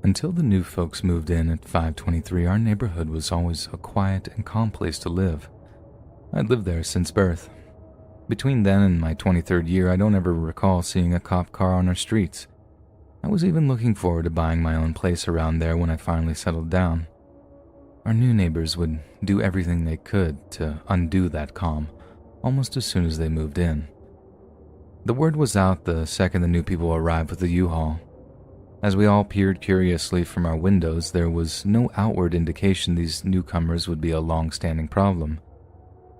Until the new folks moved in at 523, our neighborhood was always a quiet and calm place to live. I'd lived there since birth. Between then and my 23rd year, I don't ever recall seeing a cop car on our streets. I was even looking forward to buying my own place around there when I finally settled down. Our new neighbors would do everything they could to undo that calm almost as soon as they moved in. The word was out the second the new people arrived with the U-Haul. As we all peered curiously from our windows, there was no outward indication these newcomers would be a long-standing problem.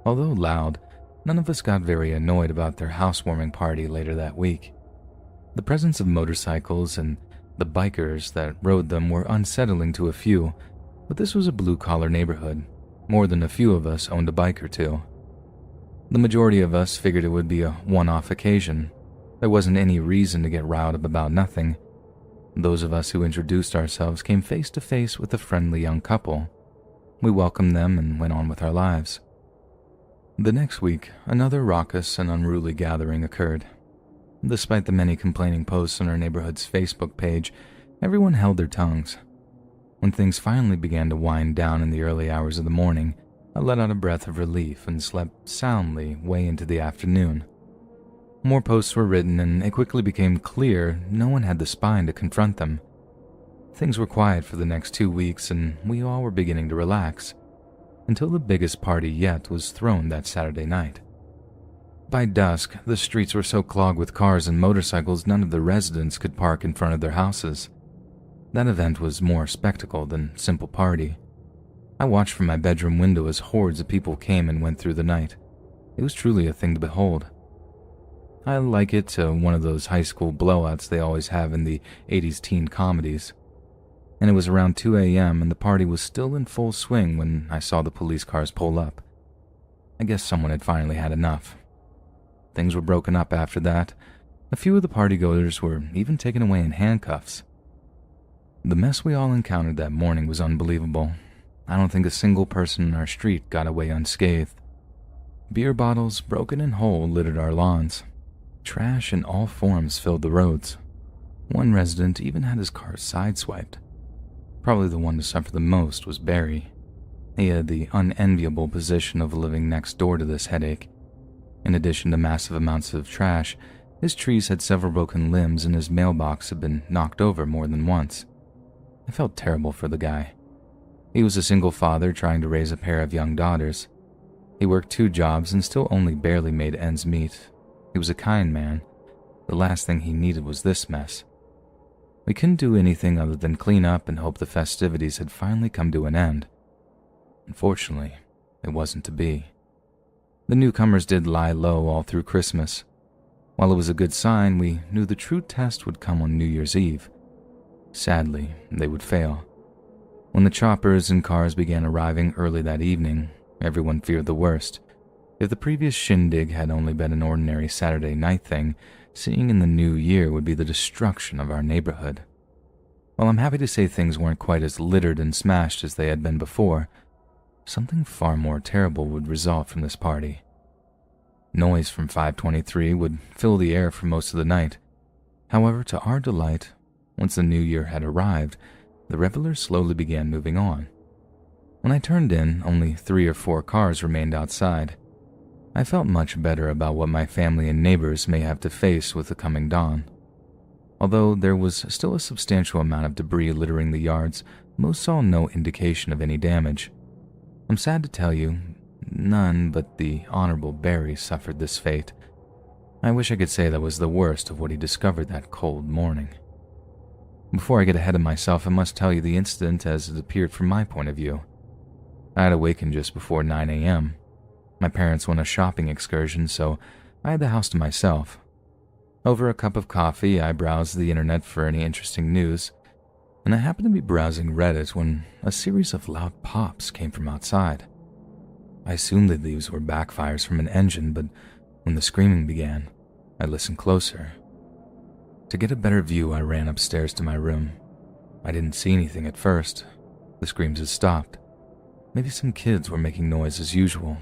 Although loud, none of us got very annoyed about their housewarming party later that week. The presence of motorcycles and the bikers that rode them were unsettling to a few, but this was a blue-collar neighborhood. More than a few of us owned a bike or two. The majority of us figured it would be a one-off occasion. There wasn't any reason to get riled up about nothing. Those of us who introduced ourselves came face to face with a friendly young couple. We welcomed them and went on with our lives. The next week, another raucous and unruly gathering occurred. Despite the many complaining posts on our neighborhood's Facebook page, everyone held their tongues. When things finally began to wind down in the early hours of the morning, I let out a breath of relief and slept soundly way into the afternoon. More posts were written, and it quickly became clear no one had the spine to confront them. Things were quiet for the next 2 weeks, and we all were beginning to relax, until the biggest party yet was thrown that Saturday night. By dusk, the streets were so clogged with cars and motorcycles none of the residents could park in front of their houses. That event was more spectacle than simple party. I watched from my bedroom window as hordes of people came and went through the night. It was truly a thing to behold. I like it to one of those high school blowouts they always have in the 80s teen comedies. And it was around 2 a.m. and the party was still in full swing when I saw the police cars pull up. I guess someone had finally had enough. Things were broken up after that. A few of the partygoers were even taken away in handcuffs. The mess we all encountered that morning was unbelievable. I don't think a single person in our street got away unscathed. Beer bottles, broken and whole, littered our lawns. Trash in all forms filled the roads. One resident even had his car sideswiped. Probably the one to suffer the most was Barry. He had the unenviable position of living next door to this headache. In addition to massive amounts of trash, his trees had several broken limbs and his mailbox had been knocked over more than once. I felt terrible for the guy. He was a single father trying to raise a pair of young daughters. He worked 2 jobs and still only barely made ends meet. He was a kind man. The last thing he needed was this mess. We couldn't do anything other than clean up and hope the festivities had finally come to an end. Unfortunately, it wasn't to be. The newcomers did lie low all through Christmas. While it was a good sign, we knew the true test would come on New Year's Eve. Sadly, they would fail. When the choppers and cars began arriving early that evening, everyone feared the worst. If the previous shindig had only been an ordinary Saturday night thing, seeing in the new year would be the destruction of our neighborhood. While I'm happy to say things weren't quite as littered and smashed as they had been before, something far more terrible would result from this party. Noise from 523 would fill the air for most of the night. However, to our delight, once the new year had arrived, the revelers slowly began moving on. When I turned in, only 3 or 4 cars remained outside. I felt much better about what my family and neighbors may have to face with the coming dawn. Although there was still a substantial amount of debris littering the yards, most saw no indication of any damage. I'm sad to tell you, none but the Honorable Barry suffered this fate. I wish I could say that was the worst of what he discovered that cold morning. Before I get ahead of myself, I must tell you the incident as it appeared from my point of view. I had awakened just before 9 a.m. My parents went on a shopping excursion, so I had the house to myself. Over a cup of coffee, I browsed the internet for any interesting news, and I happened to be browsing Reddit when a series of loud pops came from outside. I assumed that these were backfires from an engine, but when the screaming began, I listened closer. To get a better view, I ran upstairs to my room. I didn't see anything at first. The screams had stopped. Maybe some kids were making noise as usual.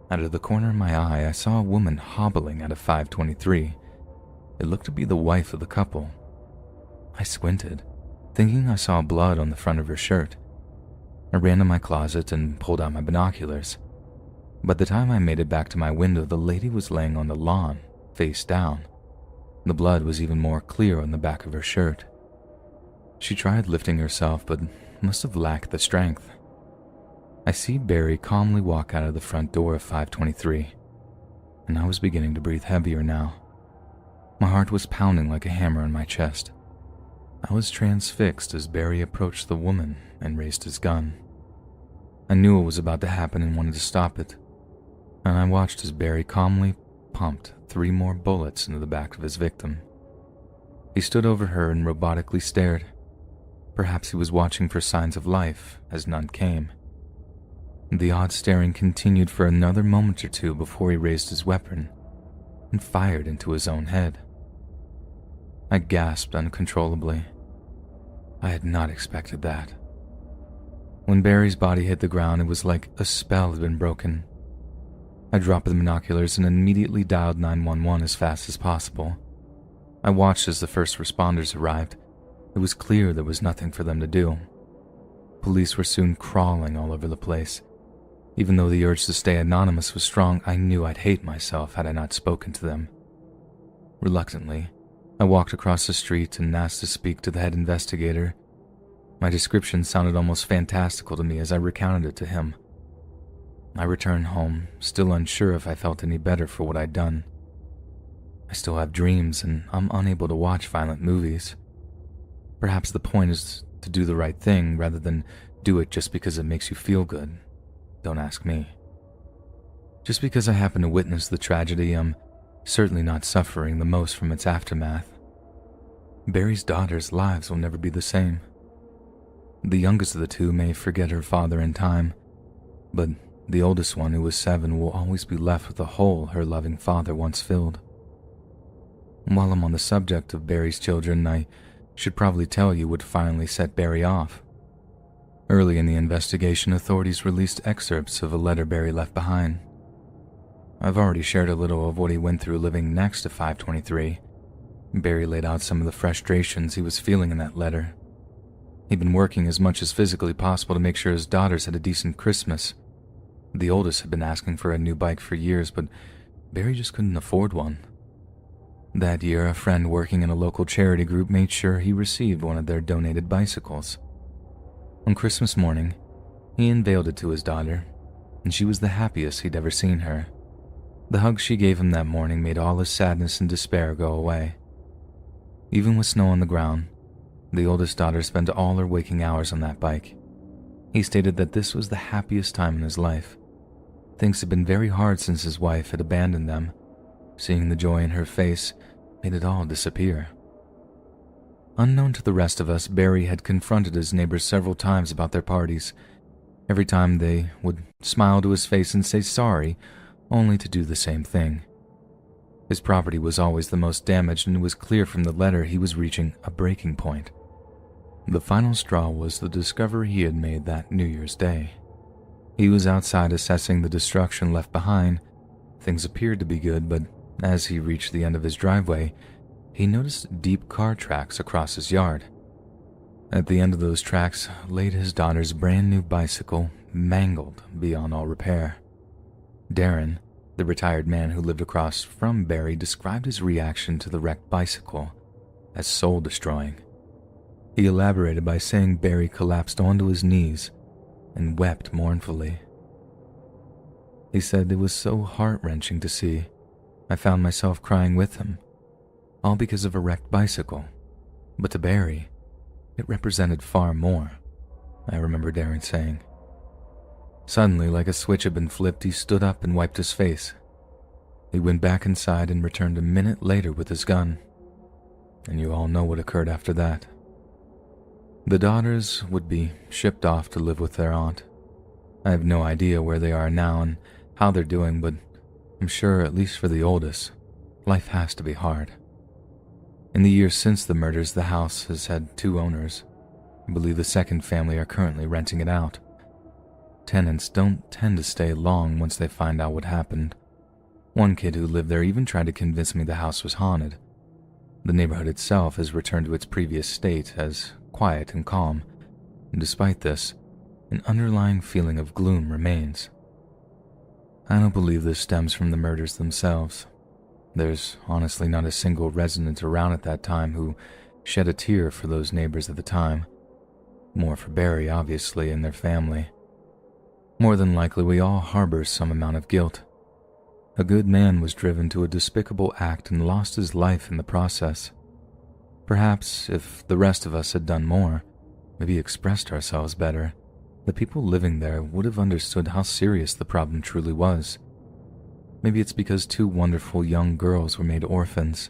Out of the corner of my eye, I saw a woman hobbling out of 523. It looked to be the wife of the couple. I squinted, thinking I saw blood on the front of her shirt. I ran to my closet and pulled out my binoculars. By the time I made it back to my window, the lady was laying on the lawn, face down. The blood was even more clear on the back of her shirt. She tried lifting herself, but must have lacked the strength. I see Barry calmly walk out of the front door of 523, and I was beginning to breathe heavier now. My heart was pounding like a hammer in my chest. I was transfixed as Barry approached the woman and raised his gun. I knew it was about to happen and wanted to stop it, and I watched as Barry calmly pumped 3 more bullets into the back of his victim. He stood over her and robotically stared. Perhaps he was watching for signs of life, as none came. The odd staring continued for another moment or two before he raised his weapon and fired into his own head. I gasped uncontrollably. I had not expected that. When Barry's body hit the ground, it was like a spell had been broken. I dropped the binoculars and immediately dialed 911 as fast as possible. I watched as the first responders arrived. It was clear there was nothing for them to do. Police were soon crawling all over the place. Even though the urge to stay anonymous was strong, I knew I'd hate myself had I not spoken to them. Reluctantly, I walked across the street and asked to speak to the head investigator. My description sounded almost fantastical to me as I recounted it to him. I returned home, still unsure if I felt any better for what I'd done. I still have dreams, and I'm unable to watch violent movies. Perhaps the point is to do the right thing rather than do it just because it makes you feel good. Don't ask me. Just because I happen to witness the tragedy, I'm certainly not suffering the most from its aftermath. Barry's daughters' lives will never be the same. The youngest of the two may forget her father in time, but the oldest one, who was 7, will always be left with the hole her loving father once filled. While I'm on the subject of Barry's children, I should probably tell you what finally set Barry off. Early in the investigation, authorities released excerpts of a letter Barry left behind. I've already shared a little of what he went through living next to 523. Barry laid out some of the frustrations he was feeling in that letter. He'd been working as much as physically possible to make sure his daughters had a decent Christmas. The oldest had been asking for a new bike for years, but Barry just couldn't afford one. That year, a friend working in a local charity group made sure he received one of their donated bicycles. On Christmas morning, he unveiled it to his daughter, and she was the happiest he'd ever seen her. The hug she gave him that morning made all his sadness and despair go away. Even with snow on the ground, the oldest daughter spent all her waking hours on that bike. He stated that this was the happiest time in his life. Things had been very hard since his wife had abandoned them. Seeing the joy in her face made it all disappear. Unknown to the rest of us, Barry had confronted his neighbors several times about their parties. Every time they would smile to his face and say sorry, only to do the same thing. His property was always the most damaged, and it was clear from the letter he was reaching a breaking point. The final straw was the discovery he had made that New Year's Day. He was outside assessing the destruction left behind. Things appeared to be good, but as he reached the end of his driveway, he noticed deep car tracks across his yard. At the end of those tracks laid his daughter's brand new bicycle, mangled beyond all repair. Darren, the retired man who lived across from Barry, described his reaction to the wrecked bicycle as soul-destroying. He elaborated by saying Barry collapsed onto his knees and wept mournfully. He said it was so heart-wrenching to see. I found myself crying with him, all because of a wrecked bicycle. But to Barry, it represented far more, I remember Darren saying. Suddenly, like a switch had been flipped, he stood up and wiped his face. He went back inside and returned a minute later with his gun. And you all know what occurred after that. The daughters would be shipped off to live with their aunt. I have no idea where they are now and how they're doing, but I'm sure, at least for the oldest, life has to be hard. In the years since the murders, the house has had 2 owners. I believe the second family are currently renting it out. Tenants don't tend to stay long once they find out what happened. One kid who lived there even tried to convince me the house was haunted. The neighborhood itself has returned to its previous state as quiet and calm, and despite this, an underlying feeling of gloom remains. I don't believe this stems from the murders themselves. There's honestly not a single resident around at that time who shed a tear for those neighbors at the time. More for Barry, obviously, and their family. More than likely, we all harbor some amount of guilt. A good man was driven to a despicable act and lost his life in the process. Perhaps, if the rest of us had done more, maybe expressed ourselves better, the people living there would have understood how serious the problem truly was. Maybe it's because two wonderful young girls were made orphans.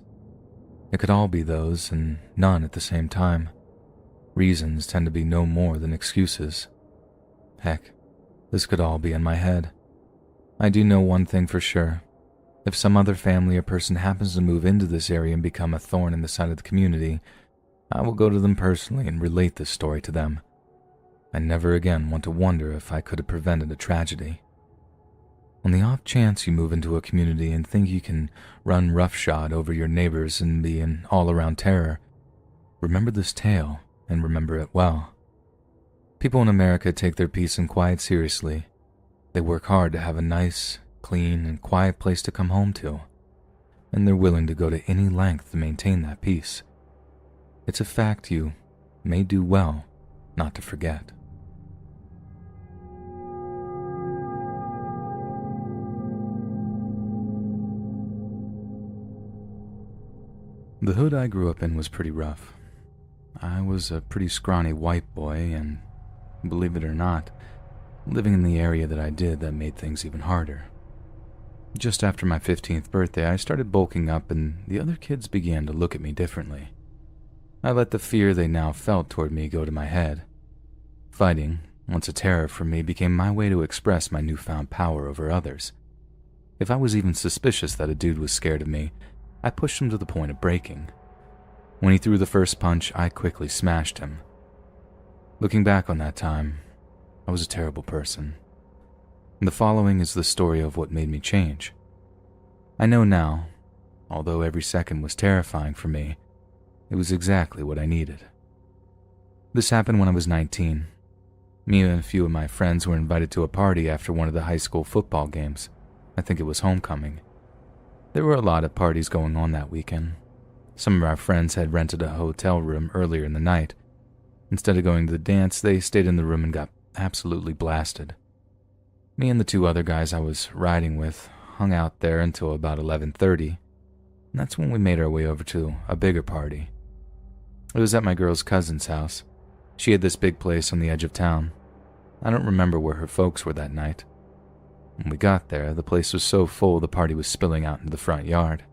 It could all be those and none at the same time. Reasons tend to be no more than excuses. Heck, this could all be in my head. I do know one thing for sure. If some other family or person happens to move into this area and become a thorn in the side of the community, I will go to them personally and relate this story to them. I never again want to wonder if I could have prevented a tragedy. On the off chance you move into a community and think you can run roughshod over your neighbors and be an all-around terror, remember this tale and remember it well. People in America take their peace and quiet seriously. They work hard to have a nice, clean, and quiet place to come home to, and they're willing to go to any length to maintain that peace. It's a fact you may do well not to forget. The hood I grew up in was pretty rough. I was a pretty scrawny white boy, and believe it or not, living in the area that I did, that made things even harder. Just after my 15th birthday, I started bulking up, and the other kids began to look at me differently. I let the fear they now felt toward me go to my head. Fighting, once a terror for me, became my way to express my newfound power over others. If I was even suspicious that a dude was scared of me, I pushed him to the point of breaking. When he threw the first punch, I quickly smashed him. Looking back on that time, I was a terrible person. The following is the story of what made me change. I know now, although every second was terrifying for me, it was exactly what I needed. This happened when I was 19. Me and a few of my friends were invited to a party after one of the high school football games. I think it was homecoming. There were a lot of parties going on that weekend. Some of our friends had rented a hotel room earlier in the night. Instead of going to the dance, they stayed in the room and got absolutely blasted. Me and the two other guys I was riding with hung out there until about 11:30, and that's when we made our way over to a bigger party. It was at my girl's cousin's house. She had this big place on the edge of town. I don't remember where her folks were that night. When we got there, the place was so full the party was spilling out into the front yard.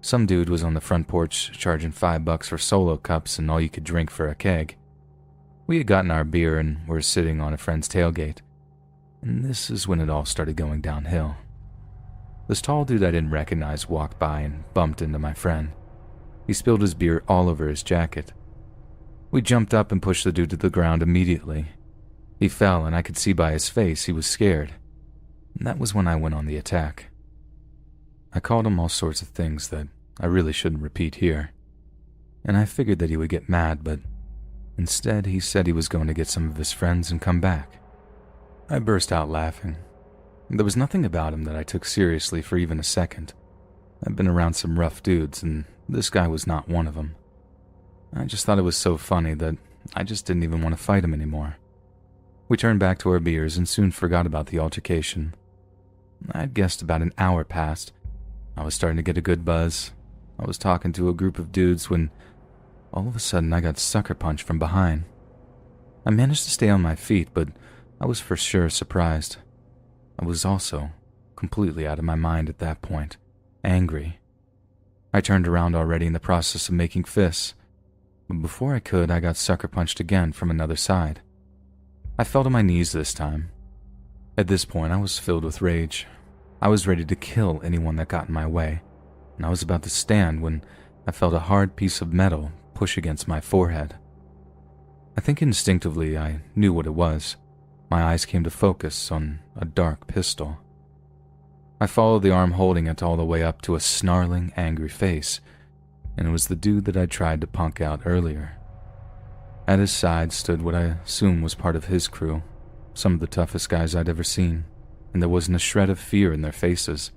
Some dude was on the front porch charging $5 for solo cups and all you could drink for a keg. We had gotten our beer and were sitting on a friend's tailgate, and this is when it all started going downhill. This tall dude I didn't recognize walked by and bumped into my friend. He spilled his beer all over his jacket. We jumped up and pushed the dude to the ground immediately. He fell, and I could see by his face he was scared. And that was when I went on the attack. I called him all sorts of things that I really shouldn't repeat here, and I figured that he would get mad, but instead he said he was going to get some of his friends and come back. I burst out laughing. There was nothing about him that I took seriously for even a second. I've been around some rough dudes, and this guy was not one of them. I just thought it was so funny that I just didn't even want to fight him anymore. We turned back to our beers and soon forgot about the altercation. I'd guessed about an hour passed. I was starting to get a good buzz. I was talking to a group of dudes when all of a sudden I got sucker punched from behind. I managed to stay on my feet, but I was for sure surprised. I was also completely out of my mind at that point, angry. I turned around already in the process of making fists, but before I could, I got sucker punched again from another side. I fell to my knees this time. At this point, I was filled with rage. I was ready to kill anyone that got in my way, and I was about to stand when I felt a hard piece of metal push against my forehead. I think instinctively I knew what it was. My eyes came to focus on a dark pistol. I followed the arm holding it all the way up to a snarling, angry face, and it was the dude that I tried to punk out earlier. At his side stood what I assume was part of his crew, some of the toughest guys I'd ever seen, and there wasn't a shred of fear in their faces,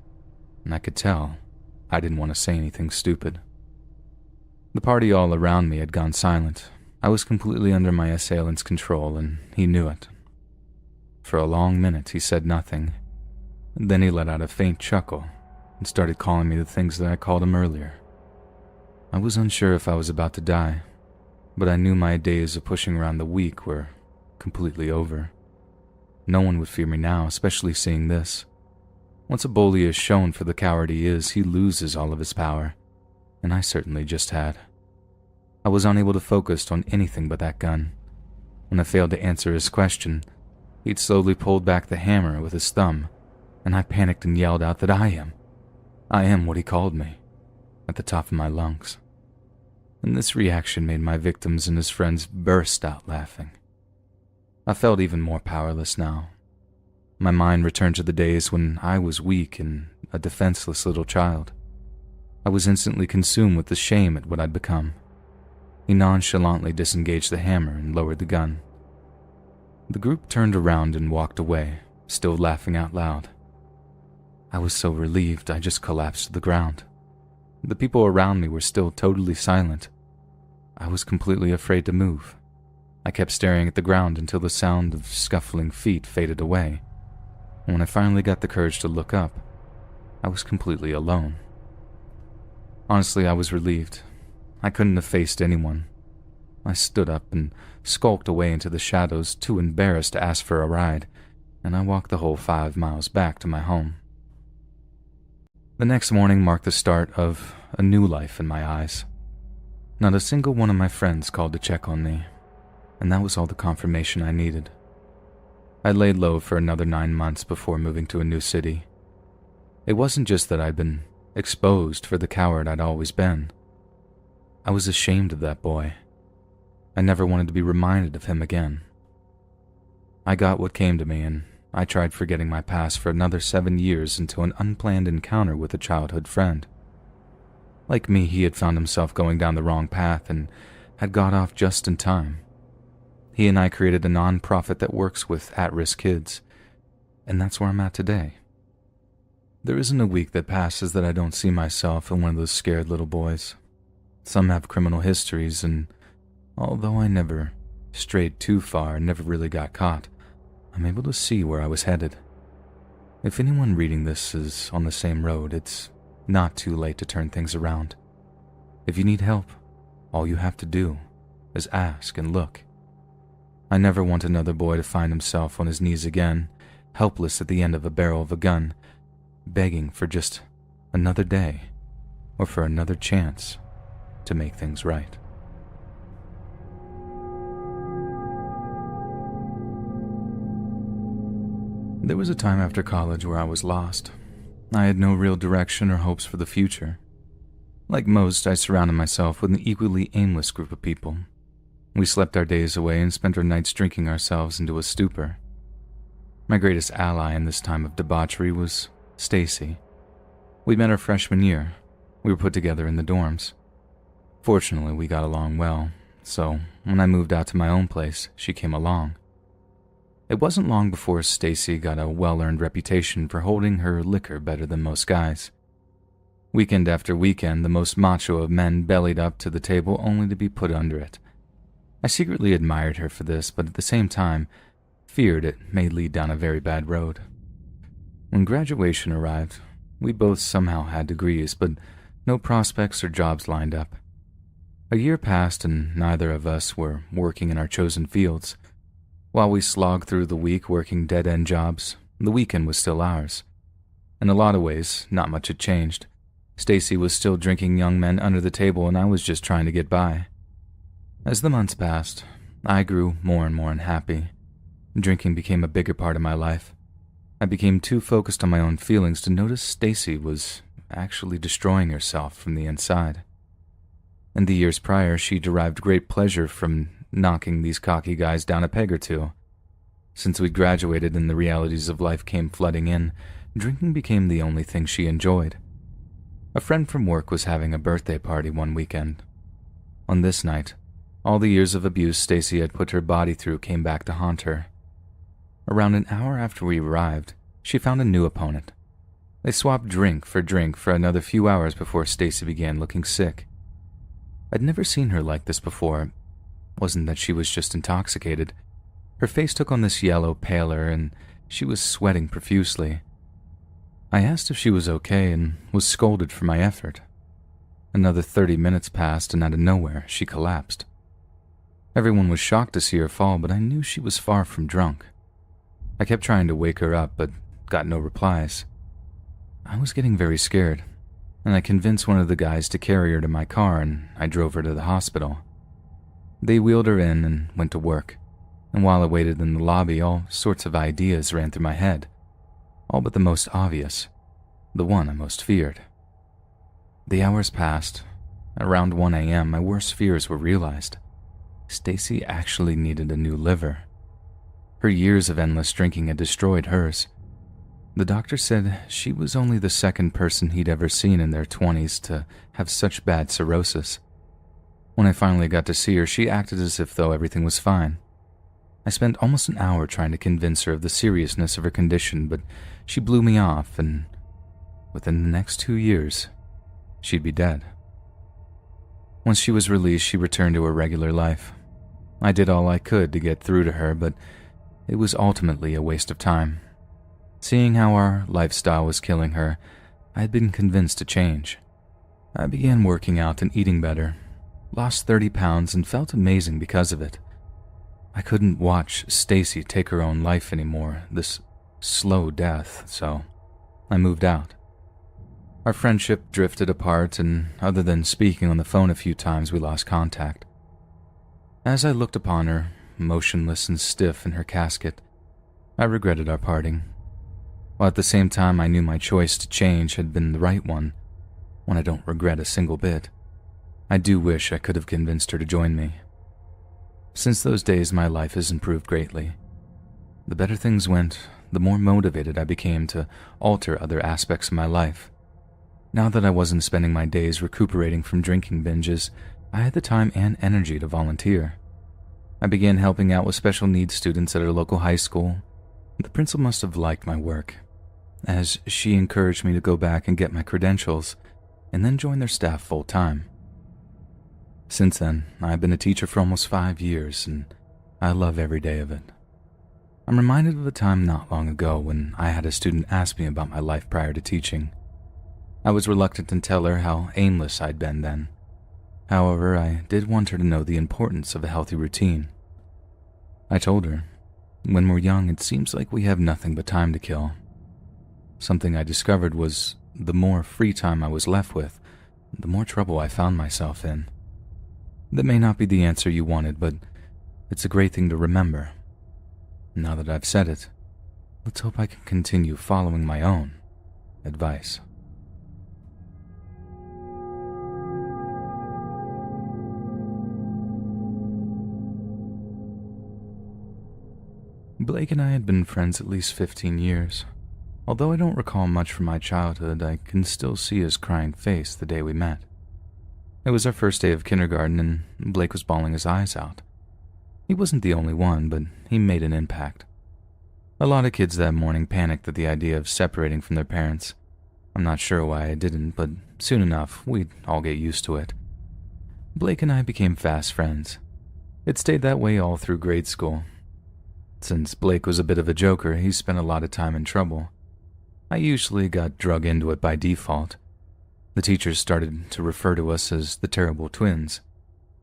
and I could tell I didn't want to say anything stupid. The party all around me had gone silent. I was completely under my assailant's control, and he knew it. For a long minute, he said nothing. Then he let out a faint chuckle and started calling me the things that I called him earlier. I was unsure if I was about to die, but I knew my days of pushing around the weak were completely over. No one would fear me now, especially seeing this. Once a bully is shown for the coward he is, he loses all of his power, and I certainly just had. I was unable to focus on anything but that gun. When I failed to answer his question, he'd slowly pulled back the hammer with his thumb, and I panicked and yelled out that I am what he called me, at the top of my lungs. And this reaction made my victims and his friends burst out laughing. I felt even more powerless now. My mind returned to the days when I was weak and a defenseless little child. I was instantly consumed with the shame at what I'd become. He nonchalantly disengaged the hammer and lowered the gun. The group turned around and walked away, still laughing out loud. I was so relieved I just collapsed to the ground. The people around me were still totally silent. I was completely afraid to move. I kept staring at the ground until the sound of scuffling feet faded away. And when I finally got the courage to look up, I was completely alone. Honestly, I was relieved. I couldn't have faced anyone. I stood up and skulked away into the shadows, too embarrassed to ask for a ride, and I walked the whole 5 miles back to my home. The next morning marked the start of a new life in my eyes. Not a single one of my friends called to check on me, and that was all the confirmation I needed. I laid low for another 9 months before moving to a new city. It wasn't just that I'd been exposed for the coward I'd always been. I was ashamed of that boy. I never wanted to be reminded of him again. I got what came to me, and I tried forgetting my past for another 7 years until an unplanned encounter with a childhood friend. Like me, he had found himself going down the wrong path and had got off just in time. He and I created a non-profit that works with at-risk kids, and that's where I'm at today. There isn't a week that passes that I don't see myself in one of those scared little boys. Some have criminal histories, and although I never strayed too far and never really got caught, I'm able to see where I was headed. If anyone reading this is on the same road, it's not too late to turn things around. If you need help, all you have to do is ask and look. I never want another boy to find himself on his knees again, helpless at the end of a barrel of a gun, begging for just another day or for another chance to make things right. There was a time after college where I was lost. I had no real direction or hopes for the future. Like most, I surrounded myself with an equally aimless group of people. We slept our days away and spent our nights drinking ourselves into a stupor. My greatest ally in this time of debauchery was Stacy. We met our freshman year. We were put together in the dorms. Fortunately, we got along well, so when I moved out to my own place, she came along. It wasn't long before Stacy got a well-earned reputation for holding her liquor better than most guys. Weekend after weekend, the most macho of men bellied up to the table only to be put under it. I secretly admired her for this, but at the same time, feared it may lead down a very bad road. When graduation arrived, we both somehow had degrees, but no prospects or jobs lined up. A year passed and neither of us were working in our chosen fields. While we slogged through the week working dead-end jobs, the weekend was still ours. In a lot of ways, not much had changed. Stacy was still drinking young men under the table and I was just trying to get by. As the months passed, I grew more and more unhappy. Drinking became a bigger part of my life. I became too focused on my own feelings to notice Stacy was actually destroying herself from the inside. In the years prior, she derived great pleasure from knocking these cocky guys down a peg or two. Since we graduated and the realities of life came flooding in, drinking became the only thing she enjoyed. A friend from work was having a birthday party one weekend. On this night, All the years of abuse Stacy had put her body through came back to haunt her. Around an hour after we arrived, she found a new opponent. They swapped drink for another few hours before Stacy began looking sick. I'd never seen her like this before. It wasn't that she was just intoxicated. Her face took on this yellow pallor and she was sweating profusely. I asked if she was okay and was scolded for my effort. Another 30 minutes passed and out of nowhere, she collapsed. Everyone was shocked to see her fall, but I knew she was far from drunk. I kept trying to wake her up, but got no replies. I was getting very scared, and I convinced one of the guys to carry her to my car, and I drove her to the hospital. They wheeled her in and went to work, and while I waited in the lobby, all sorts of ideas ran through my head, all but the most obvious, the one I most feared. The hours passed. Around 1 a.m., my worst fears were realized. Stacy actually needed a new liver. Her years of endless drinking had destroyed hers. The doctor said she was only the second person he'd ever seen in their 20s to have such bad cirrhosis. When I finally got to see her, she acted as if though everything was fine. I spent almost an hour trying to convince her of the seriousness of her condition, but she blew me off, and within the next 2 years, she'd be dead. Once she was released, she returned to her regular life. I did all I could to get through to her, but it was ultimately a waste of time. Seeing how our lifestyle was killing her, I had been convinced to change. I began working out and eating better, lost 30 pounds, and felt amazing because of it. I couldn't watch Stacy take her own life anymore, this slow death, so I moved out. Our friendship drifted apart, and other than speaking on the phone a few times, we lost contact. As I looked upon her, motionless and stiff in her casket, I regretted our parting. While at the same time I knew my choice to change had been the right one I don't regret a single bit. I do wish I could have convinced her to join me. Since those days, my life has improved greatly. The better things went, the more motivated I became to alter other aspects of my life. Now that I wasn't spending my days recuperating from drinking binges, I had the time and energy to volunteer. I began helping out with special needs students at our local high school. The principal must have liked my work, as she encouraged me to go back and get my credentials, and then join their staff full-time. Since then, I've been a teacher for almost 5 years, and I love every day of it. I'm reminded of a time not long ago when I had a student ask me about my life prior to teaching. I was reluctant to tell her how aimless I'd been then. However, I did want her to know the importance of a healthy routine. I told her, when we're young, it seems like we have nothing but time to kill. Something I discovered was the more free time I was left with, the more trouble I found myself in. That may not be the answer you wanted, but it's a great thing to remember. Now that I've said it, let's hope I can continue following my own advice. Blake and I had been friends at least 15 years. Although I don't recall much from my childhood, I can still see his crying face the day we met. It was our first day of kindergarten, and Blake was bawling his eyes out. He wasn't the only one, but he made an impact. A lot of kids that morning panicked at the idea of separating from their parents. I'm not sure why I didn't, but soon enough, we'd all get used to it. Blake and I became fast friends. It stayed that way all through grade school. Since Blake was a bit of a joker, he spent a lot of time in trouble. I usually got drug into it by default. The teachers started to refer to us as the terrible twins.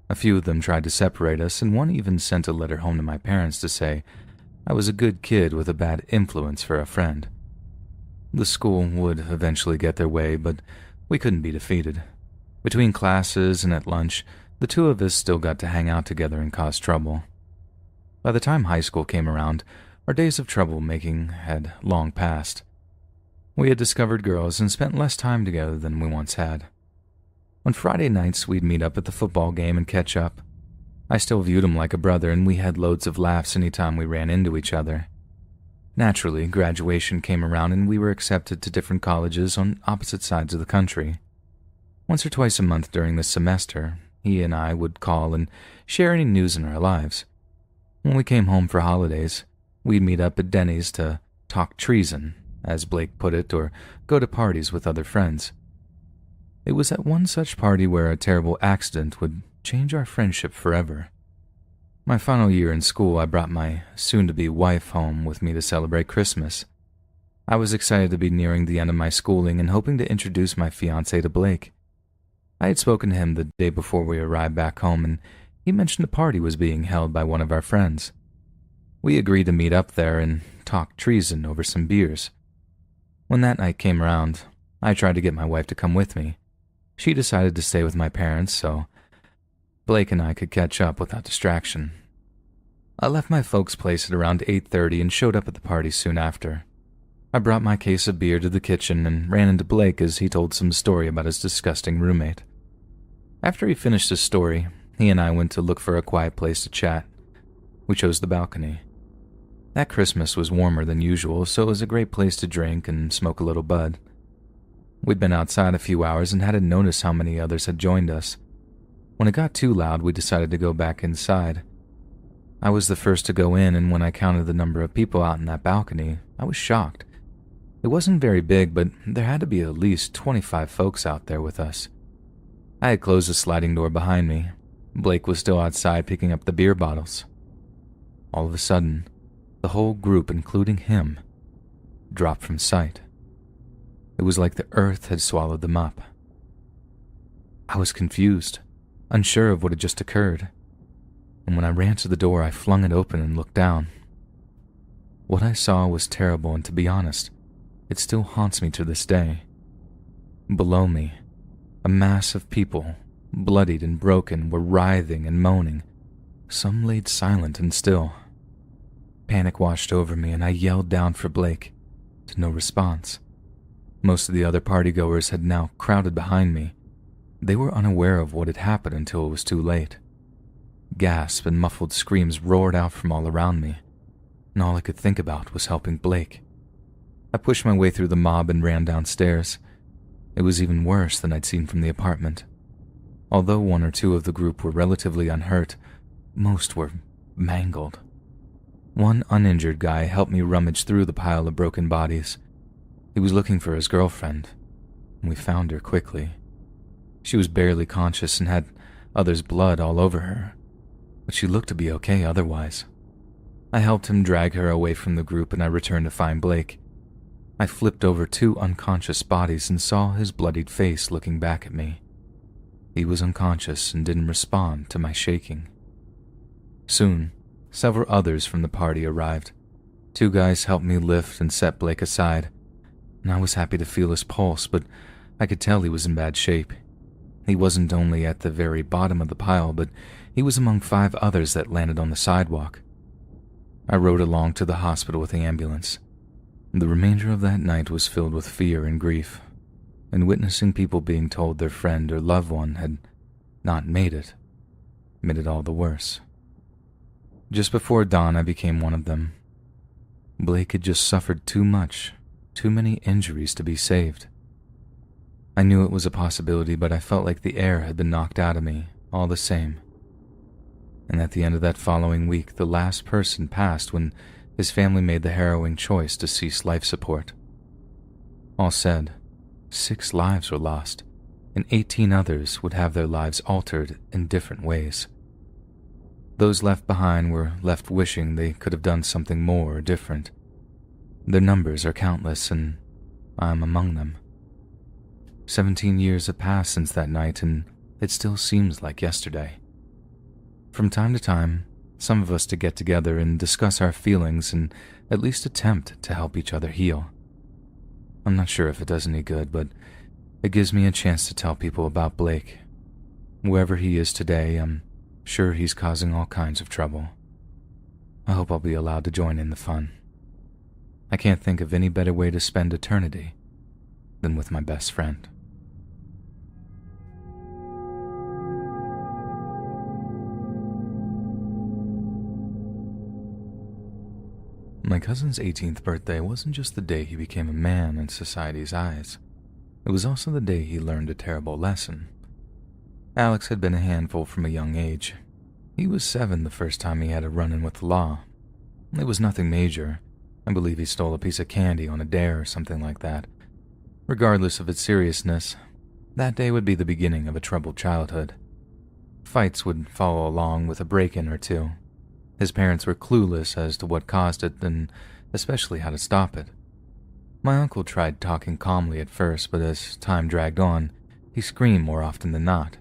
A few of them tried to separate us, and one even sent a letter home to my parents to say I was a good kid with a bad influence for a friend. The school would eventually get their way, but we couldn't be defeated. Between classes and at lunch, the two of us still got to hang out together and cause trouble. By the time high school came around, our days of troublemaking had long passed. We had discovered girls and spent less time together than we once had. On Friday nights, we'd meet up at the football game and catch up. I still viewed him like a brother, and we had loads of laughs any time we ran into each other. Naturally, graduation came around and we were accepted to different colleges on opposite sides of the country. Once or twice a month during the semester, he and I would call and share any news in our lives. When we came home for holidays, we'd meet up at Denny's to talk treason, as Blake put it, or go to parties with other friends. It was at one such party where a terrible accident would change our friendship forever. My final year in school, I brought my soon-to-be wife home with me to celebrate Christmas. I was excited to be nearing the end of my schooling and hoping to introduce my fiancé to Blake. I had spoken to him the day before we arrived back home, and he mentioned a party was being held by one of our friends. We agreed to meet up there and talk treason over some beers. When that night came around, I tried to get my wife to come with me. She decided to stay with my parents, so Blake and I could catch up without distraction. I left my folks' place at around 8:30 and showed up at the party soon after. I brought my case of beer to the kitchen and ran into Blake as he told some story about his disgusting roommate. After he finished his story, he and I went to look for a quiet place to chat. We chose the balcony. That Christmas was warmer than usual, so it was a great place to drink and smoke a little bud. We'd been outside a few hours and hadn't noticed how many others had joined us. When it got too loud, we decided to go back inside. I was the first to go in, and when I counted the number of people out in that balcony, I was shocked. It wasn't very big, but there had to be at least 25 folks out there with us. I had closed the sliding door behind me. Blake was still outside picking up the beer bottles. All of a sudden, the whole group, including him, dropped from sight. It was like the earth had swallowed them up. I was confused, unsure of what had just occurred, and when I ran to the door, I flung it open and looked down. What I saw was terrible, and to be honest, it still haunts me to this day. Below me, a mass of people, bloodied and broken, were writhing and moaning. Some laid silent and still. Panic washed over me, and I yelled down for Blake, to no response. Most of the other partygoers had now crowded behind me. They were unaware of what had happened until it was too late. Gasps and muffled screams roared out from all around me, and all I could think about was helping Blake. I pushed my way through the mob and ran downstairs. It was even worse than I'd seen from the apartment. Although one or two of the group were relatively unhurt, most were mangled. One uninjured guy helped me rummage through the pile of broken bodies. He was looking for his girlfriend, and we found her quickly. She was barely conscious and had others' blood all over her, but she looked to be okay otherwise. I helped him drag her away from the group, and I returned to find Blake. I flipped over 2 unconscious bodies and saw his bloodied face looking back at me. He was unconscious and didn't respond to my shaking. Soon, several others from the party arrived. 2 guys helped me lift and set Blake aside, and I was happy to feel his pulse, but I could tell he was in bad shape. He wasn't only at the very bottom of the pile, but he was among 5 others that landed on the sidewalk. I rode along to the hospital with the ambulance. The remainder of that night was filled with fear and grief, and witnessing people being told their friend or loved one had not made it all the worse. Just before dawn, I became one of them. Blake had just suffered too much, too many injuries to be saved. I knew it was a possibility, but I felt like the air had been knocked out of me, all the same. And at the end of that following week, the last person passed when his family made the harrowing choice to cease life support. All said, 6 lives were lost, and 18 others would have their lives altered in different ways. Those left behind were left wishing they could have done something more or different. Their numbers are countless, and I am among them. 17 years have passed since that night, and it still seems like yesterday. From time to time, some of us to get together and discuss our feelings and at least attempt to help each other heal. I'm not sure if it does any good, but it gives me a chance to tell people about Blake. Wherever he is today, I'm sure he's causing all kinds of trouble. I hope I'll be allowed to join in the fun. I can't think of any better way to spend eternity than with my best friend. My cousin's 18th birthday wasn't just the day he became a man in society's eyes. It was also the day he learned a terrible lesson. Alex had been a handful from a young age. He was 7 the first time he had a run-in with the law. It was nothing major. I believe he stole a piece of candy on a dare or something like that. Regardless of its seriousness, that day would be the beginning of a troubled childhood. Fights would follow along with a break-in or two. His parents were clueless as to what caused it and especially how to stop it. My uncle tried talking calmly at first, but as time dragged on, he screamed more often than not.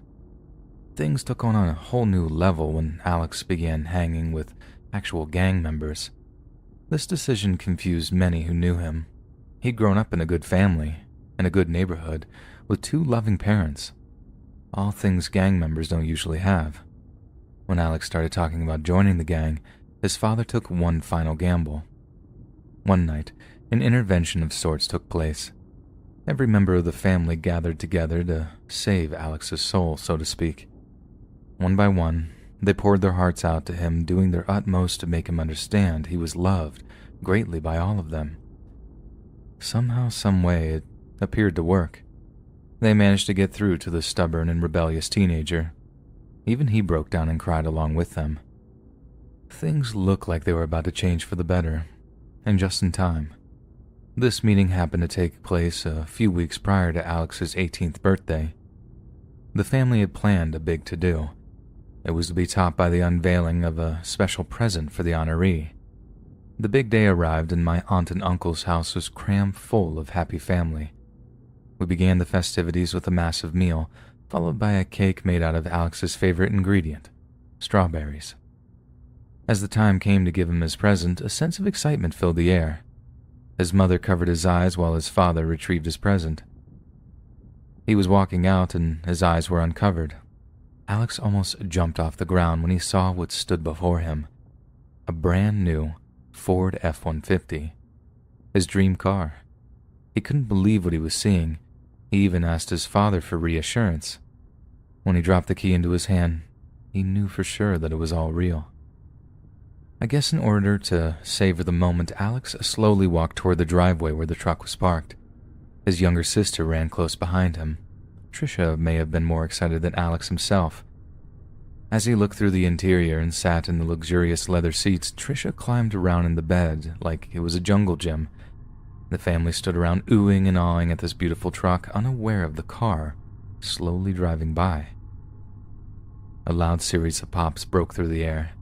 Things took on a whole new level when Alex began hanging with actual gang members. This decision confused many who knew him. He'd grown up in a good family, in a good neighborhood, with 2 loving parents. All things gang members don't usually have. When Alex started talking about joining the gang, his father took one final gamble. One night, an intervention of sorts took place. Every member of the family gathered together to save Alex's soul, so to speak. One by one, they poured their hearts out to him, doing their utmost to make him understand he was loved greatly by all of them. Somehow, some way, it appeared to work. They managed to get through to the stubborn and rebellious teenager. Even he broke down and cried along with them. Things looked like they were about to change for the better, and just in time. This meeting happened to take place a few weeks prior to Alex's 18th birthday. The family had planned a big to-do. It was to be topped by the unveiling of a special present for the honoree. The big day arrived and my aunt and uncle's house was crammed full of happy family. We began the festivities with a massive meal, followed by a cake made out of Alex's favorite ingredient, strawberries. As the time came to give him his present, a sense of excitement filled the air. His mother covered his eyes while his father retrieved his present. He was walking out and his eyes were uncovered. Alex almost jumped off the ground when he saw what stood before him. A brand new Ford F-150. His dream car. He couldn't believe what he was seeing. He even asked his father for reassurance. When he dropped the key into his hand, he knew for sure that it was all real. I guess in order to savor the moment, Alex slowly walked toward the driveway where the truck was parked. His younger sister ran close behind him. Trisha may have been more excited than Alex himself. As he looked through the interior and sat in the luxurious leather seats, Trisha climbed around in the bed like it was a jungle gym. The family stood around oohing and awing at this beautiful truck, unaware of the car slowly driving by. A loud series of pops broke through the air,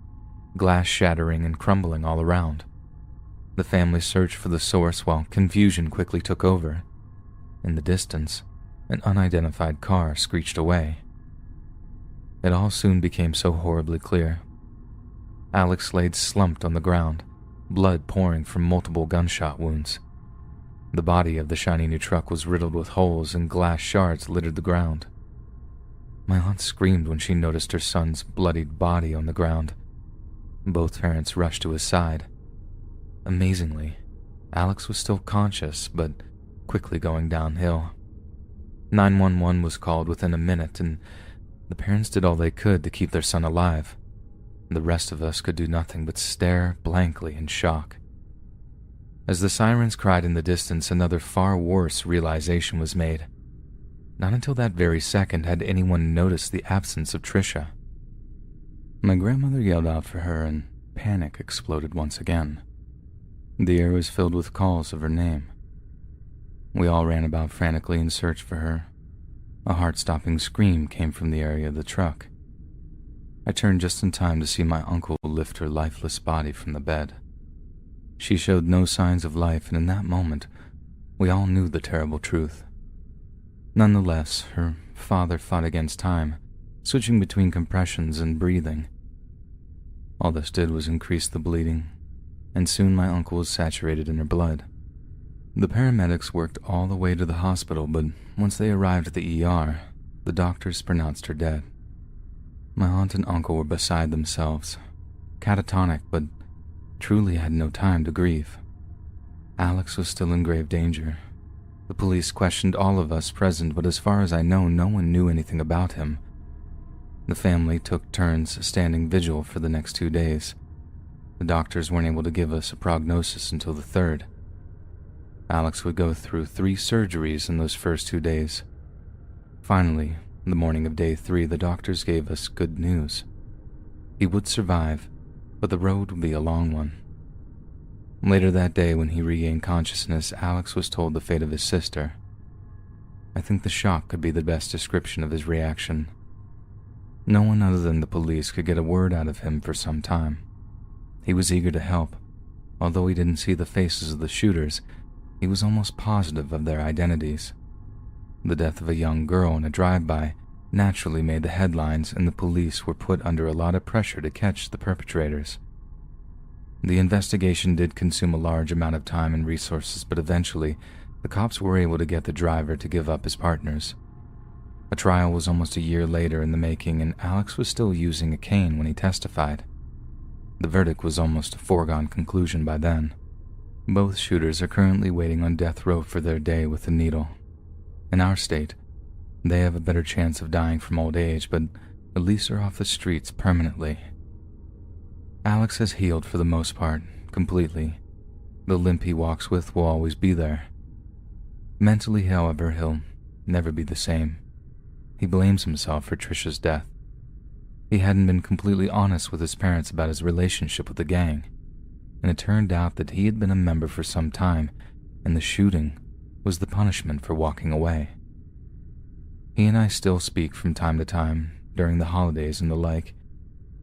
glass shattering and crumbling all around. The family searched for the source while confusion quickly took over. In the distance, an unidentified car screeched away. It all soon became so horribly clear. Alex laid slumped on the ground, blood pouring from multiple gunshot wounds. The body of the shiny new truck was riddled with holes and glass shards littered the ground. My aunt screamed when she noticed her son's bloodied body on the ground. Both parents rushed to his side. Amazingly, Alex was still conscious, but quickly going downhill. 911 was called within a minute, and the parents did all they could to keep their son alive. The rest of us could do nothing but stare blankly in shock. As the sirens cried in the distance, another far worse realization was made. Not until that very second had anyone noticed the absence of Trisha. My grandmother yelled out for her, and panic exploded once again. The air was filled with calls of her name. We all ran about frantically in search for her. A heart-stopping scream came from the area of the truck. I turned just in time to see my uncle lift her lifeless body from the bed. She showed no signs of life, and in that moment, we all knew the terrible truth. Nonetheless, her father fought against time, switching between compressions and breathing. All this did was increase the bleeding, and soon my uncle was saturated in her blood. The paramedics worked all the way to the hospital, but once they arrived at the ER, the doctors pronounced her dead. My aunt and uncle were beside themselves, catatonic, but truly had no time to grieve. Alex was still in grave danger. The police questioned all of us present, but as far as I know, no one knew anything about him. The family took turns standing vigil for the next 2 days. The doctors weren't able to give us a prognosis until the 3rd. Alex would go through 3 surgeries in those first 2 days. Finally, The morning of day 3, the doctors gave us good news. He would survive, but the road would be a long one. Later that day, when he regained consciousness, Alex was told the fate of his sister. I think the shock could be the best description of his reaction. No one other than the police could get a word out of him for some time. He was eager to help. Although he didn't see the faces of the shooters, he was almost positive of their identities. The death of a young girl in a drive-by naturally made the headlines, and the police were put under a lot of pressure to catch the perpetrators. The investigation did consume a large amount of time and resources, but eventually, the cops were able to get the driver to give up his partners. A trial was almost a year later in the making, and Alex was still using a cane when he testified. The verdict was almost a foregone conclusion by then. Both shooters are currently waiting on death row for their day with the needle. In our state, they have a better chance of dying from old age, but at least are off the streets permanently. Alex has healed for the most part, completely. The limp he walks with will always be there. Mentally, however, he'll never be the same. He blames himself for Trisha's death. He hadn't been completely honest with his parents about his relationship with the gang, and it turned out that he had been a member for some time, and the shooting was the punishment for walking away. He and I still speak from time to time, during the holidays and the like.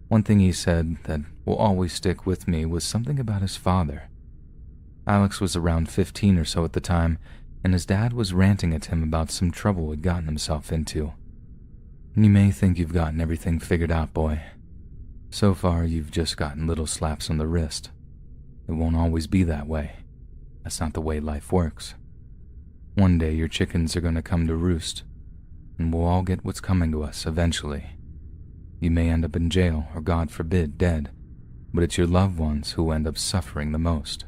One thing he said that will always stick with me was something about his father. Alex was around 15 or so at the time, and his dad was ranting at him about some trouble he'd gotten himself into. You may think you've gotten everything figured out, boy. So far, you've just gotten little slaps on the wrist. It won't always be that way. That's not the way life works. One day your chickens are going to come to roost, and we'll all get what's coming to us eventually. You may end up in jail, or God forbid, dead, but it's your loved ones who end up suffering the most.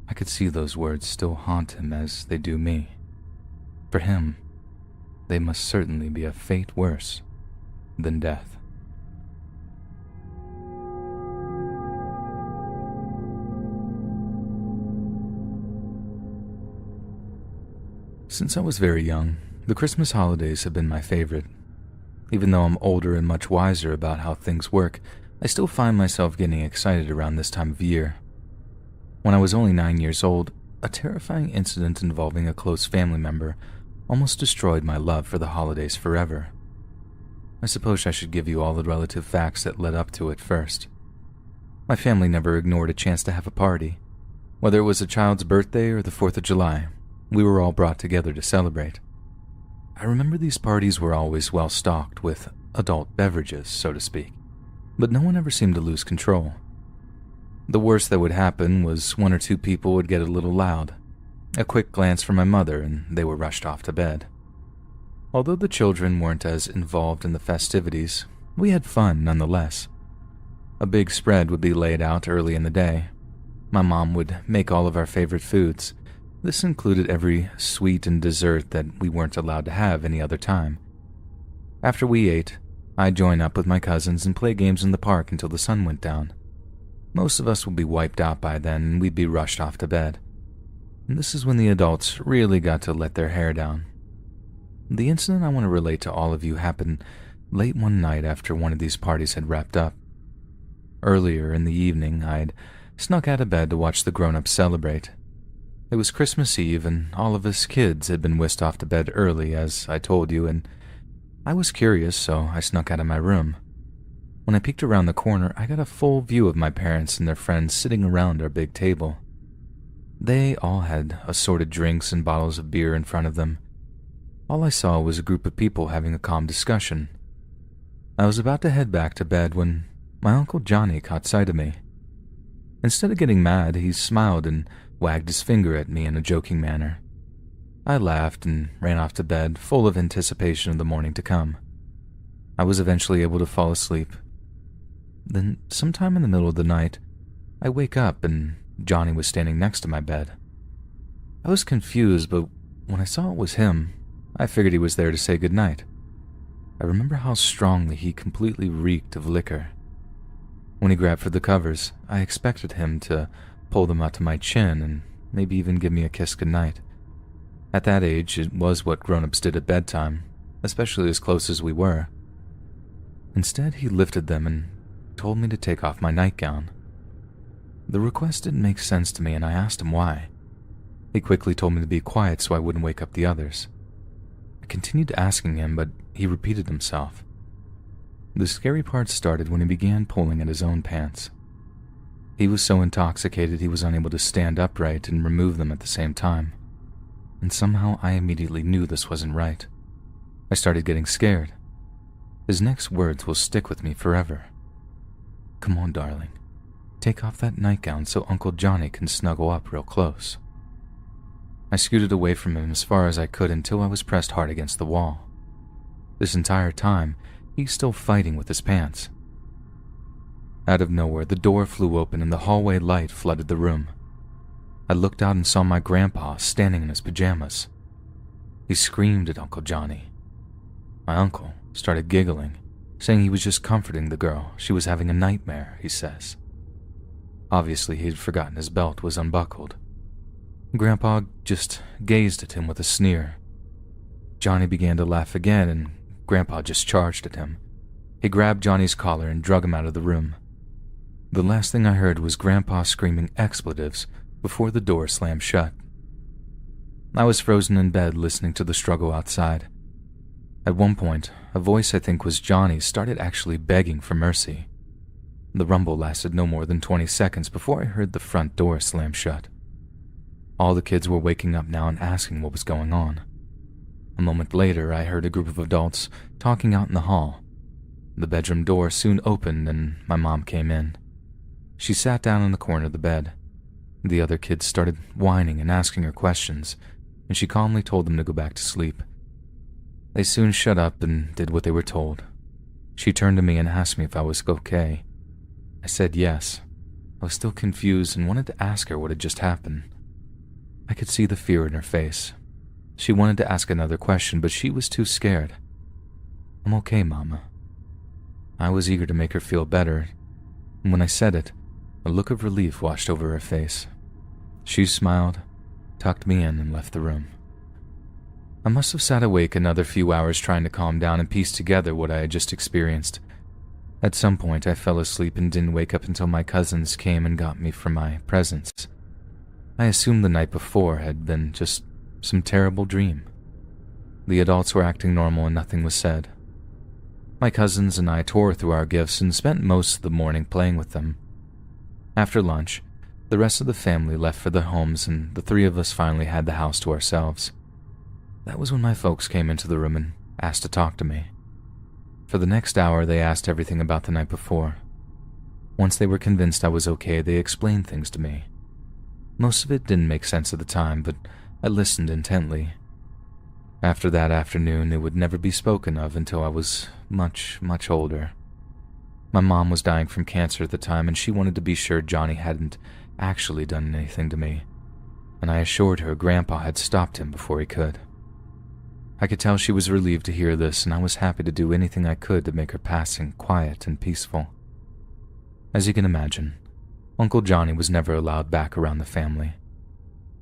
I could see those words still haunt him as they do me. For him, they must certainly be a fate worse than death. Since I was very young, the Christmas holidays have been my favorite. Even though I'm older and much wiser about how things work, I still find myself getting excited around this time of year. When I was only 9 years old, a terrifying incident involving a close family member almost destroyed my love for the holidays forever. I suppose I should give you all the relative facts that led up to it first. My family never ignored a chance to have a party. Whether it was a child's birthday or the 4th of July, we were all brought together to celebrate. I remember these parties were always well stocked with adult beverages, so to speak, but no one ever seemed to lose control. The worst that would happen was 1 or 2 people would get a little loud. A quick glance from my mother and they were rushed off to bed. Although the children weren't as involved in the festivities, we had fun nonetheless. A big spread would be laid out early in the day. My mom would make all of our favorite foods. This included every sweet and dessert that we weren't allowed to have any other time. After we ate, I'd join up with my cousins and play games in the park until the sun went down. Most of us would be wiped out by then and we'd be rushed off to bed. And this is when the adults really got to let their hair down. The incident I want to relate to all of you happened late one night after one of these parties had wrapped up. Earlier in the evening, I'd snuck out of bed to watch the grown-ups celebrate. It was Christmas Eve, and all of us kids had been whisked off to bed early, as I told you, and I was curious, so I snuck out of my room. When I peeked around the corner, I got a full view of my parents and their friends sitting around our big table. They all had assorted drinks and bottles of beer in front of them. All I saw was a group of people having a calm discussion. I was about to head back to bed when my Uncle Johnny caught sight of me. Instead of getting mad, he smiled and wagged his finger at me in a joking manner. I laughed and ran off to bed, full of anticipation of the morning to come. I was eventually able to fall asleep. Then, sometime in the middle of the night, I wake up and Johnny was standing next to my bed. I was confused, but when I saw it was him, I figured he was there to say goodnight. I remember how strongly he completely reeked of liquor. When he grabbed for the covers, I expected him to pull them out to my chin and maybe even give me a kiss goodnight. At that age, it was what grown-ups did at bedtime, especially as close as we were. Instead, he lifted them and told me to take off my nightgown. The request didn't make sense to me, and I asked him why. He quickly told me to be quiet so I wouldn't wake up the others. I continued asking him, but he repeated himself. The scary part started when he began pulling at his own pants. He was so intoxicated he was unable to stand upright and remove them at the same time. And somehow I immediately knew this wasn't right. I started getting scared. His next words will stick with me forever. "Come on, darling. Take off that nightgown so Uncle Johnny can snuggle up real close." I scooted away from him as far as I could until I was pressed hard against the wall. This entire time, he's still fighting with his pants. Out of nowhere, the door flew open and the hallway light flooded the room. I looked out and saw my grandpa standing in his pajamas. He screamed at Uncle Johnny. My uncle started giggling, saying he was just comforting the girl. She was having a nightmare, he says. Obviously, he had forgotten his belt was unbuckled. Grandpa just gazed at him with a sneer. Johnny began to laugh again, and Grandpa just charged at him. He grabbed Johnny's collar and drug him out of the room. The last thing I heard was Grandpa screaming expletives before the door slammed shut. I was frozen in bed listening to the struggle outside. At one point, a voice I think was Johnny's started actually begging for mercy. The rumble lasted no more than 20 seconds before I heard the front door slam shut. All the kids were waking up now and asking what was going on. A moment later, I heard a group of adults talking out in the hall. The bedroom door soon opened and my mom came in. She sat down in the corner of the bed. The other kids started whining and asking her questions, and she calmly told them to go back to sleep. They soon shut up and did what they were told. She turned to me and asked me if I was okay. I said yes. I was still confused and wanted to ask her what had just happened. I could see the fear in her face. She wanted to ask another question, but she was too scared. "I'm okay, Mama." I was eager to make her feel better, and when I said it, a look of relief washed over her face. She smiled, tucked me in, and left the room. I must have sat awake another few hours trying to calm down and piece together what I had just experienced. At some point, I fell asleep and didn't wake up until my cousins came and got me for my presents. I assumed the night before had been just some terrible dream. The adults were acting normal and nothing was said. My cousins and I tore through our gifts and spent most of the morning playing with them. After lunch, the rest of the family left for their homes and the three of us finally had the house to ourselves. That was when my folks came into the room and asked to talk to me. For the next hour, they asked everything about the night before. Once they were convinced I was okay, they explained things to me. Most of it didn't make sense at the time, but I listened intently. After that afternoon, it would never be spoken of until I was much, much older. My mom was dying from cancer at the time, and she wanted to be sure Johnny hadn't actually done anything to me, and I assured her Grandpa had stopped him before he could. I could tell she was relieved to hear this, and I was happy to do anything I could to make her passing quiet and peaceful. As you can imagine, Uncle Johnny was never allowed back around the family.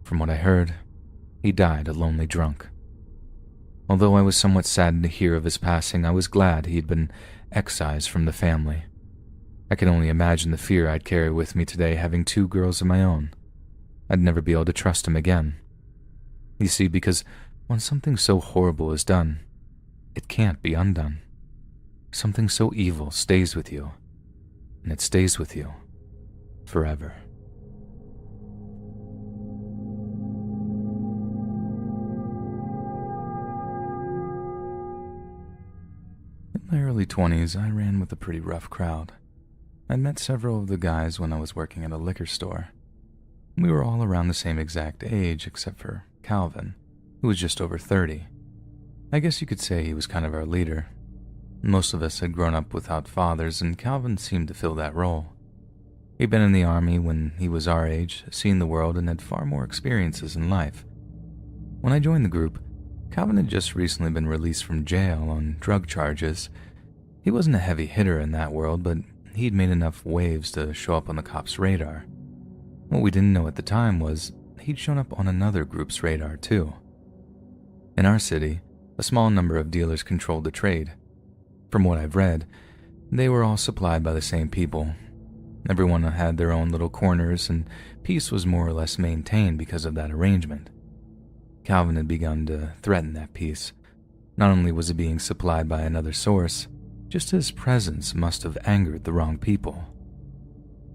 From what I heard, he died a lonely drunk. Although I was somewhat saddened to hear of his passing, I was glad he'd been excised from the family. I can only imagine the fear I'd carry with me today having two girls of my own. I'd never be able to trust him again. You see, because when something so horrible is done, it can't be undone. Something so evil stays with you, and it stays with you forever. In my early 20s, I ran with a pretty rough crowd. I'd met several of the guys when I was working at a liquor store. We were all around the same exact age except for Calvin, who was just over 30. I guess you could say he was kind of our leader. Most of us had grown up without fathers, and Calvin seemed to fill that role. He'd been in the army when he was our age, seen the world, and had far more experiences in life. When I joined the group, Calvin had just recently been released from jail on drug charges. He wasn't a heavy hitter in that world, but he'd made enough waves to show up on the cops' radar. What we didn't know at the time was he'd shown up on another group's radar too. In our city, A small number of dealers controlled the trade. From what I've read, they were all supplied by the same people. Everyone had their own little corners, and peace was more or less maintained because of that arrangement. Calvin had begun to threaten that peace. Not only was it being supplied by another source, just his presence must have angered the wrong people.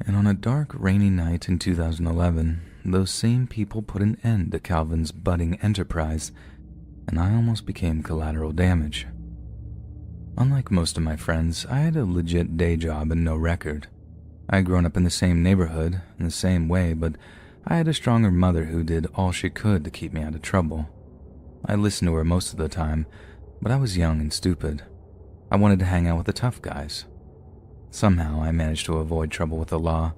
And on a dark, rainy night in 2011, those same people put an end to Calvin's budding enterprise, and I almost became collateral damage. Unlike most of my friends, I had a legit day job and no record. I had grown up in the same neighborhood, in the same way, but I had a stronger mother who did all she could to keep me out of trouble. I listened to her most of the time, but I was young and stupid. I wanted to hang out with the tough guys. Somehow I managed to avoid trouble with the law.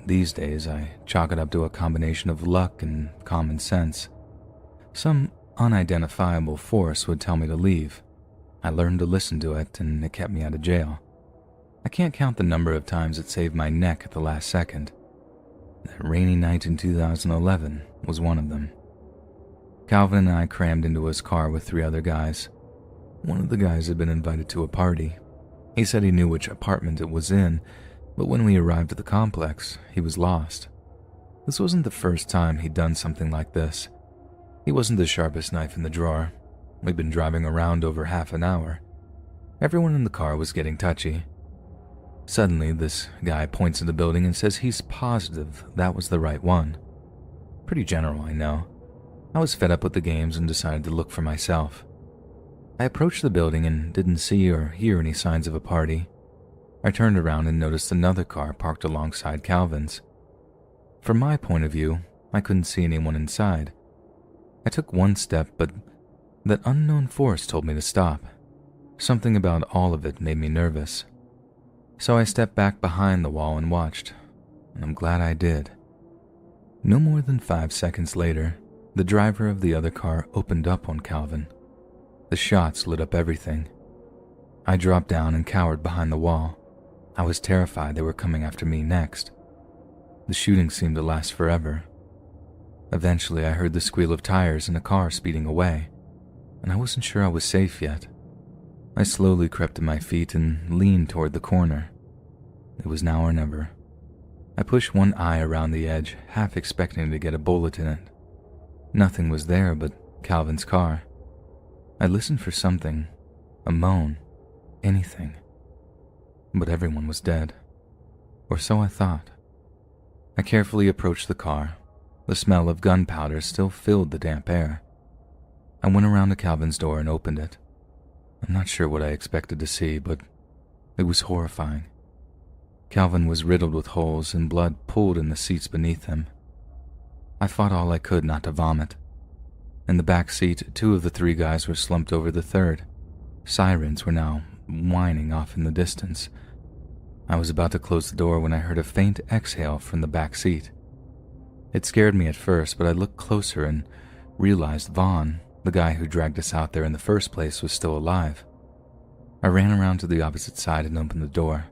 These days I chalk it up to a combination of luck and common sense. Some unidentifiable force would tell me to leave. I learned to listen to it, and it kept me out of jail. I can't count the number of times it saved my neck at the last second. That rainy night in 2011 was one of them. Calvin and I crammed into his car with 3 other guys. One of the guys had been invited to a party. He said he knew which apartment it was in, but when we arrived at the complex, he was lost. This wasn't the first time he'd done something like this. He wasn't the sharpest knife in the drawer. We'd been driving around over half an hour. Everyone in the car was getting touchy. Suddenly, this guy points at the building and says he's positive that was the right one. Pretty general, I know. I was fed up with the games and decided to look for myself. I approached the building and didn't see or hear any signs of a party. I turned around and noticed another car parked alongside Calvin's. From my point of view, I couldn't see anyone inside. I took one step, but that unknown force told me to stop. Something about all of it made me nervous. So I stepped back behind the wall and watched, and I'm glad I did. No more than 5 seconds later, the driver of the other car opened up on Calvin. The shots lit up everything. I dropped down and cowered behind the wall. I was terrified they were coming after me next. The shooting seemed to last forever. Eventually, I heard the squeal of tires and a car speeding away, and I wasn't sure I was safe yet. I slowly crept to my feet and leaned toward the corner. It was now or never. I pushed one eye around the edge, half expecting to get a bullet in it. Nothing was there but Calvin's car. I listened for something, a moan, anything. But everyone was dead. Or so I thought. I carefully approached the car. The smell of gunpowder still filled the damp air. I went around to Calvin's door and opened it. I'm not sure what I expected to see, but it was horrifying. Calvin was riddled with holes and blood pooled in the seats beneath him. I fought all I could not to vomit. In the back seat, 2 of the 3 guys were slumped over the third. Sirens were now whining off in the distance. I was about to close the door when I heard a faint exhale from the back seat. It scared me at first, but I looked closer and realized Vaughn, the guy who dragged us out there in the first place, was still alive. I ran around to the opposite side and opened the door.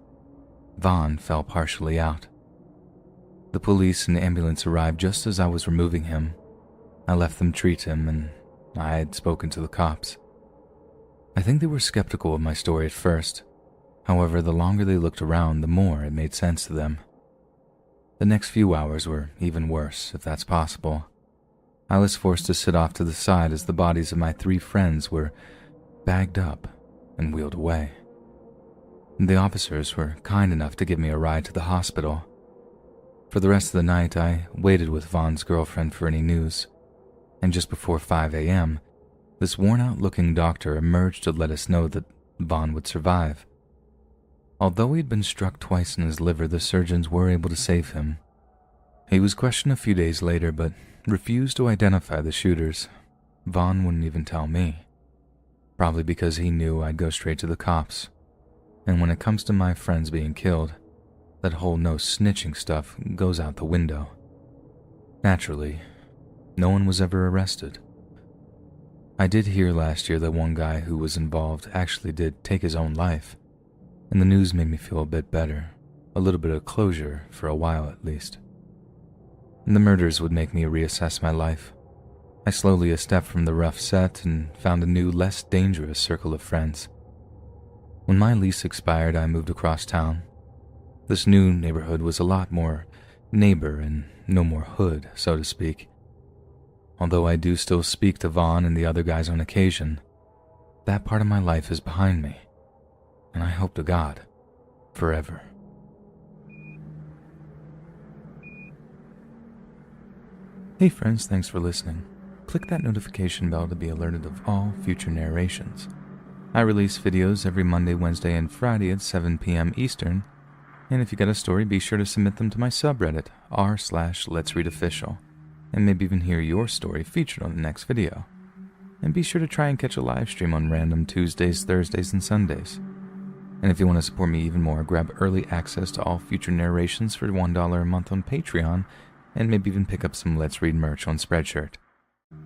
Vaughn fell partially out. The police and the ambulance arrived just as I was removing him. I left them treat him, and I had spoken to the cops. I think they were skeptical of my story at first. However, the longer they looked around, the more it made sense to them. The next few hours were even worse, if that's possible. I was forced to sit off to the side as the bodies of my 3 friends were bagged up and wheeled away. The officers were kind enough to give me a ride to the hospital. For the rest of the night, I waited with Vaughn's girlfriend for any news, and just before 5 a.m., this worn-out-looking doctor emerged to let us know that Vaughn would survive. Although he'd been struck twice in his liver, the surgeons were able to save him. He was questioned a few days later, but refused to identify the shooters. Vaughn wouldn't even tell me. Probably because he knew I'd go straight to the cops. And when it comes to my friends being killed, that whole no snitching stuff goes out the window. Naturally, no one was ever arrested. I did hear last year that one guy who was involved actually did take his own life, and the news made me feel a bit better, a little bit of closure for a while at least. And the murders would make me reassess my life. I slowly stepped from the rough set and found a new, less dangerous circle of friends. When my lease expired, I moved across town. This new neighborhood was a lot more neighbor and no more hood, so to speak. Although I do still speak to Vaughn and the other guys on occasion, that part of my life is behind me, and I hope to God, forever. Hey friends, thanks for listening. Click that notification bell to be alerted of all future narrations. I release videos every Monday, Wednesday, and Friday at 7 p.m. Eastern, and if you got a story, be sure to submit them to my subreddit, r/letsreadofficial, and maybe even hear your story featured on the next video. And be sure to try and catch a live stream on random Tuesdays, Thursdays, and Sundays. And if you want to support me even more, grab early access to all future narrations for $1 a month on Patreon, and maybe even pick up some Let's Read merch on Spreadshirt.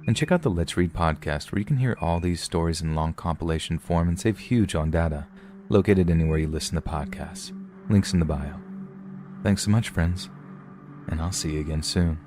And check out the Let's Read podcast, where you can hear all these stories in long compilation form and save huge on data, located anywhere you listen to podcasts. Links in the bio. Thanks so much, friends, and I'll see you again soon.